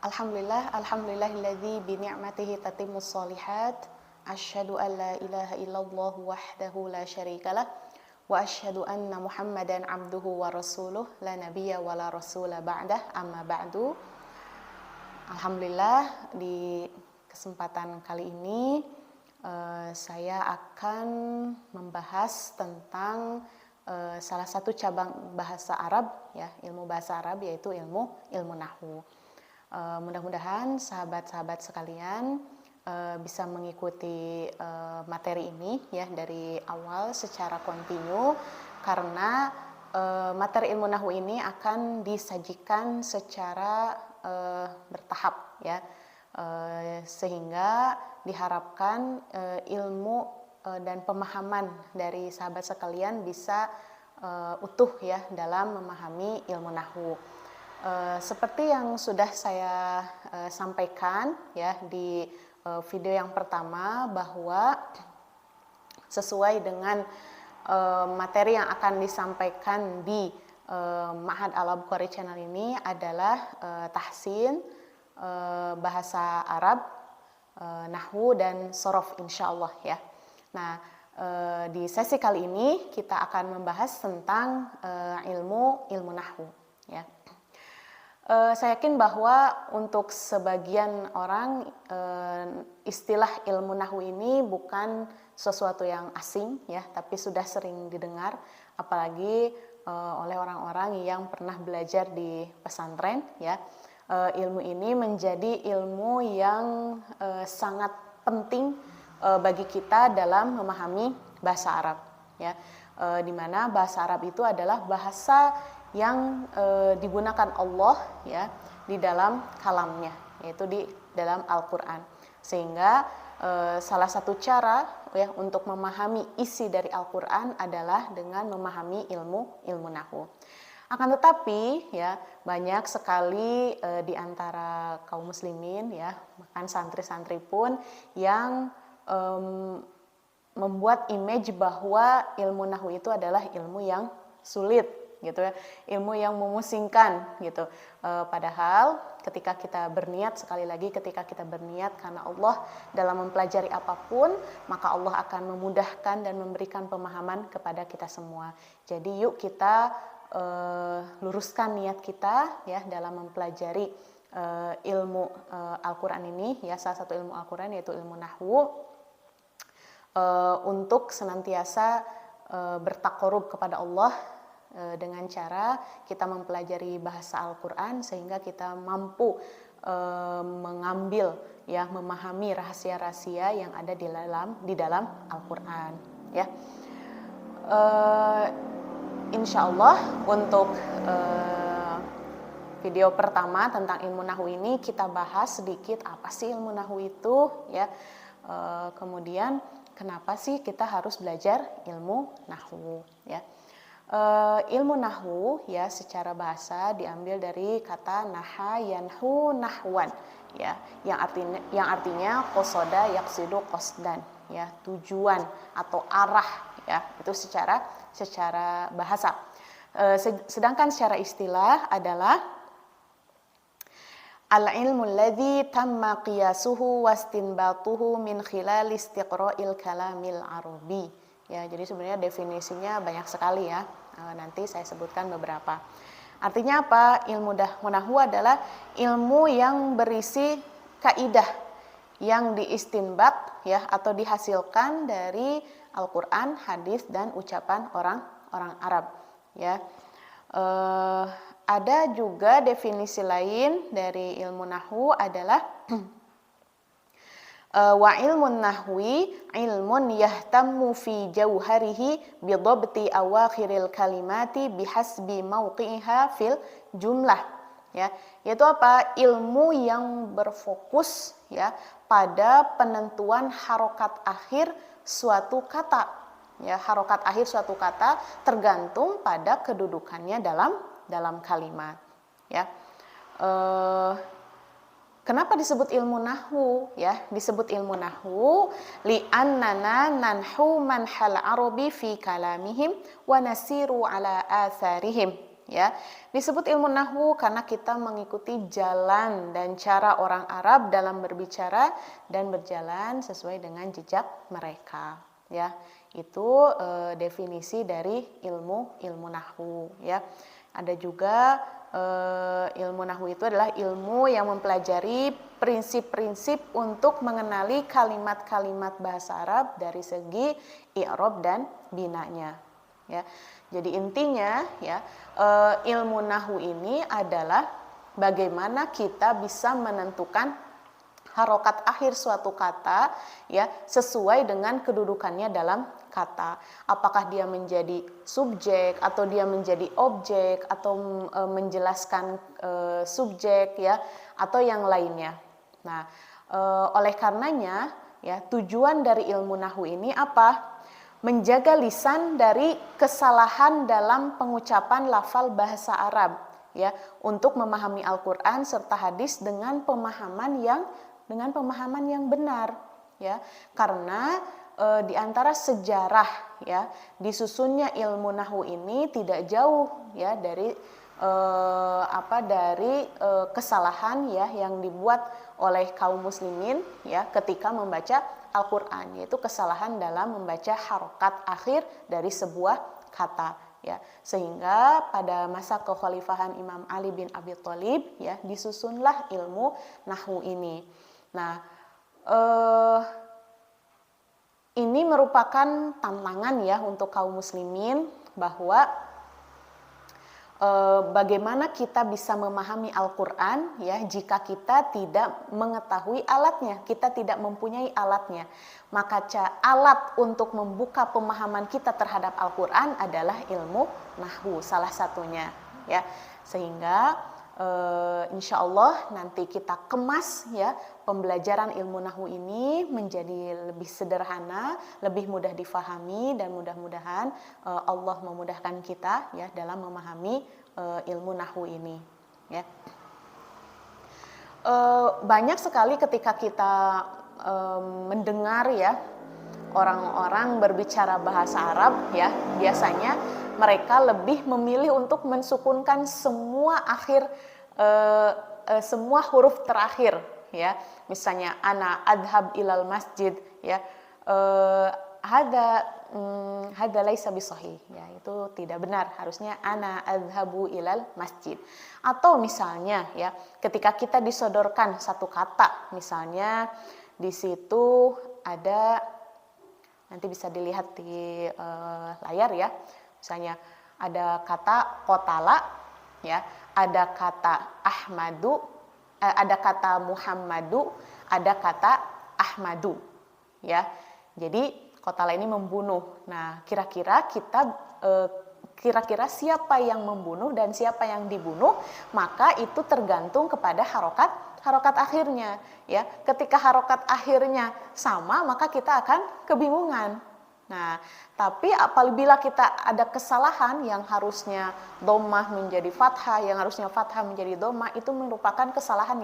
Alhamdulillahilladzi bi ni'matihi tatimmus sholihat. Asyhadu an la ilaha illallah wahdahu la syarikalah wa asyhadu anna Muhammadan abduhu wa rasuluh la nabiyya wa la rasula ba'dah amma ba'du. Alhamdulillah, di kesempatan kali ini saya akan membahas tentang salah satu cabang bahasa Arab, ya, ilmu bahasa Arab, yaitu ilmu nahwu. Mudah-mudahan sahabat-sahabat sekalian bisa mengikuti materi ini ya dari awal secara kontinu, karena materi ilmu nahwu ini akan disajikan secara bertahap ya, sehingga diharapkan ilmu dan pemahaman dari sahabat sekalian bisa utuh ya dalam memahami ilmu nahwu. Seperti yang sudah saya sampaikan ya di video yang pertama, bahwa sesuai dengan materi yang akan disampaikan di Ma'had Al-Abqari Channel ini adalah tahsin, bahasa Arab, nahwu dan sorof, insyaallah ya. Nah, di sesi kali ini kita akan membahas tentang ilmu nahwu ya. Saya yakin bahwa untuk sebagian orang istilah ilmu nahwu ini bukan sesuatu yang asing ya, tapi sudah sering didengar, apalagi oleh orang-orang yang pernah belajar di pesantren ya. Ilmu ini menjadi ilmu yang sangat penting bagi kita dalam memahami bahasa Arab ya, di mana bahasa Arab itu adalah bahasa yang digunakan Allah ya di dalam kalamnya, yaitu di dalam Al-Quran. Sehingga salah satu cara ya untuk memahami isi dari Al-Quran adalah dengan memahami ilmu nahwu. Akan tetapi ya, banyak sekali di antara kaum muslimin ya, bahkan santri-santri pun yang membuat image bahwa ilmu nahwu itu adalah ilmu yang sulit gitu ya, ilmu yang memusingkan gitu. Padahal ketika kita berniat, sekali lagi ketika kita berniat karena Allah dalam mempelajari apapun, maka Allah akan memudahkan dan memberikan pemahaman kepada kita semua. Jadi yuk kita luruskan niat kita ya dalam mempelajari ilmu Al-Quran ini ya, salah satu ilmu Al-Quran yaitu ilmu nahwu, untuk senantiasa bertakarub kepada Allah dengan cara kita mempelajari bahasa Al-Quran, sehingga kita mampu mengambil ya, memahami rahasia-rahasia yang ada di dalam Al-Quran ya. Insya Allah untuk video pertama tentang ilmu nahwu ini kita bahas sedikit apa sih ilmu nahwu itu ya, kemudian kenapa sih kita harus belajar ilmu nahwu ya. Ilmu nahwu ya secara bahasa diambil dari kata naha yanhu nahwan ya, yang artinya qasada yaqsidu qasdan ya, tujuan atau arah ya, itu secara bahasa. Sedangkan secara istilah adalah al-ilmu alladzi tamma qiyasuhu wastinbatuhu min khilal istiqra'il kalamil arabi ya. Jadi sebenarnya definisinya banyak sekali ya. Nanti saya sebutkan beberapa. Artinya apa? Ilmu nahwu adalah ilmu yang berisi kaidah yang diistinbat ya, atau dihasilkan dari Al-Quran, hadis dan ucapan orang Arab ya. Ada juga definisi lain dari ilmu nahwu adalah wa ilmun nahwi ilmun yahtammu fi jauharihi bidhabti awakhiril kalimati bihasbi mauqi'iha fil jumlah ya, yaitu apa? Ilmu yang berfokus ya pada penentuan harokat akhir suatu kata ya, harokat akhir suatu kata tergantung pada kedudukannya dalam kalimat ya. Kenapa disebut ilmu nahwu ya? Disebut ilmu nahwu li'annana nanhu manhal arabi fi kalamihim wa nasiru ala atharihim ya. Disebut ilmu nahwu karena kita mengikuti jalan dan cara orang Arab dalam berbicara dan berjalan sesuai dengan jejak mereka, ya. Itu definisi dari ilmu nahwu, ya. Ada juga ilmu nahwu itu adalah ilmu yang mempelajari prinsip-prinsip untuk mengenali kalimat-kalimat bahasa Arab dari segi i'rab dan binanya, ya. Jadi intinya ya, ilmu nahwu ini adalah bagaimana kita bisa menentukan harokat akhir suatu kata ya sesuai dengan kedudukannya dalam kata. Apakah dia menjadi subjek atau dia menjadi objek atau menjelaskan subjek ya atau yang lainnya. Nah, oleh karenanya ya tujuan dari ilmu nahwu ini apa? Menjaga lisan dari kesalahan dalam pengucapan lafal bahasa Arab ya untuk memahami Al-Qur'an serta hadis dengan pemahaman yang benar ya. Karena di antara sejarah ya disusunnya ilmu nahwu ini tidak jauh ya dari kesalahan ya yang dibuat oleh kaum muslimin ya ketika membaca Al-Qur'an, yaitu kesalahan dalam membaca harokat akhir dari sebuah kata ya. Sehingga pada masa kekhalifahan Imam Ali bin Abi Thalib ya disusunlah ilmu nahwu ini. Nah, ini merupakan tantangan ya untuk kaum muslimin bahwa bagaimana kita bisa memahami Al-Qur'an ya jika kita tidak mengetahui alatnya, kita tidak mempunyai alatnya. Maka alat untuk membuka pemahaman kita terhadap Al-Qur'an adalah ilmu nahwu salah satunya ya. Sehingga insya Allah nanti kita kemas ya pembelajaran ilmu nahwu ini menjadi lebih sederhana, lebih mudah difahami, dan mudah-mudahan Allah memudahkan kita ya dalam memahami ilmu nahwu ini ya. Banyak sekali ketika kita mendengar ya orang-orang berbicara bahasa Arab ya, biasanya mereka lebih memilih untuk mensukunkan semua semua huruf terakhir ya. Misalnya ana adhab ilal masjid ya, hada laisa bisahih ya, itu tidak benar, harusnya ana adhabu ilal masjid. Atau misalnya ya ketika kita disodorkan satu kata, misalnya di situ ada, nanti bisa dilihat di layar ya, misalnya ada kata qotala ya, ada kata Ahmadu, ada kata Muhammadu, ada kata Ahmadu ya. Jadi qotala ini membunuh. Nah, kira-kira siapa yang membunuh dan siapa yang dibunuh, maka itu tergantung kepada harokat akhirnya ya. Ketika harokat akhirnya sama, maka kita akan kebingungan. Nah, tapi apabila kita ada kesalahan yang harusnya dhammah menjadi fathah, yang harusnya fathah menjadi dhammah, itu merupakan kesalahan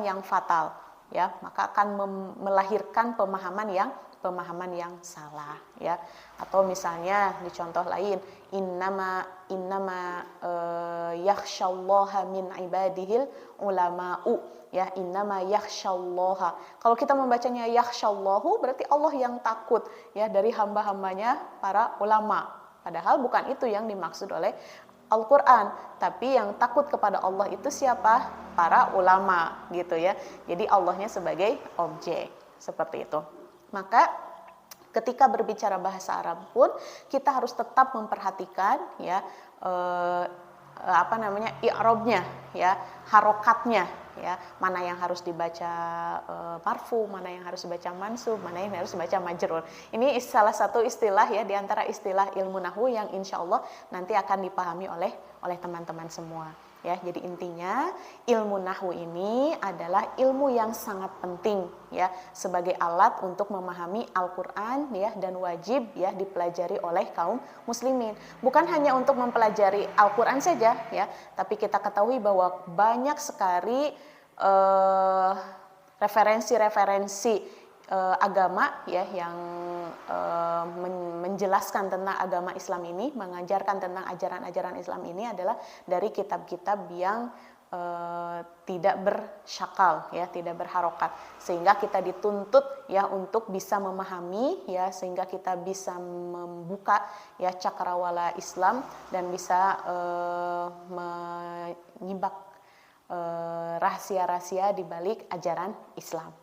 yang fatal ya, maka akan melahirkan pemahaman yang salah ya. Atau misalnya di contoh lain, innama yakhsyallaha min ibadihil ulama'u ya, innama yakhsyallaha. Kalau kita membacanya yakhsyallahu berarti Allah yang takut ya dari hamba-hambanya para ulama. Padahal bukan itu yang dimaksud oleh Al-Qur'an, tapi yang takut kepada Allah itu siapa? Para ulama gitu ya. Jadi Allahnya sebagai objek, seperti itu. Maka ketika berbicara bahasa Arab pun kita harus tetap memperhatikan ya i'rabnya ya, harokatnya ya, mana yang harus dibaca marfu, mana yang harus dibaca mansub, mana yang harus dibaca majrur. Ini salah satu istilah ya di antara istilah ilmu nahwu yang insya Allah nanti akan dipahami oleh teman-teman semua. Ya, jadi intinya ilmu nahwu ini adalah ilmu yang sangat penting ya sebagai alat untuk memahami Al-Qur'an ya, dan wajib ya dipelajari oleh kaum muslimin. Bukan hanya untuk mempelajari Al-Qur'an saja ya, tapi kita ketahui bahwa banyak sekali referensi-referensi agama ya yang menjelaskan tentang agama Islam ini, mengajarkan tentang ajaran-ajaran Islam ini adalah dari kitab-kitab yang tidak bersyakal ya, tidak berharokat, sehingga kita dituntut ya untuk bisa memahami ya, sehingga kita bisa membuka ya cakrawala Islam dan bisa menyibak rahasia-rahasia di balik ajaran Islam.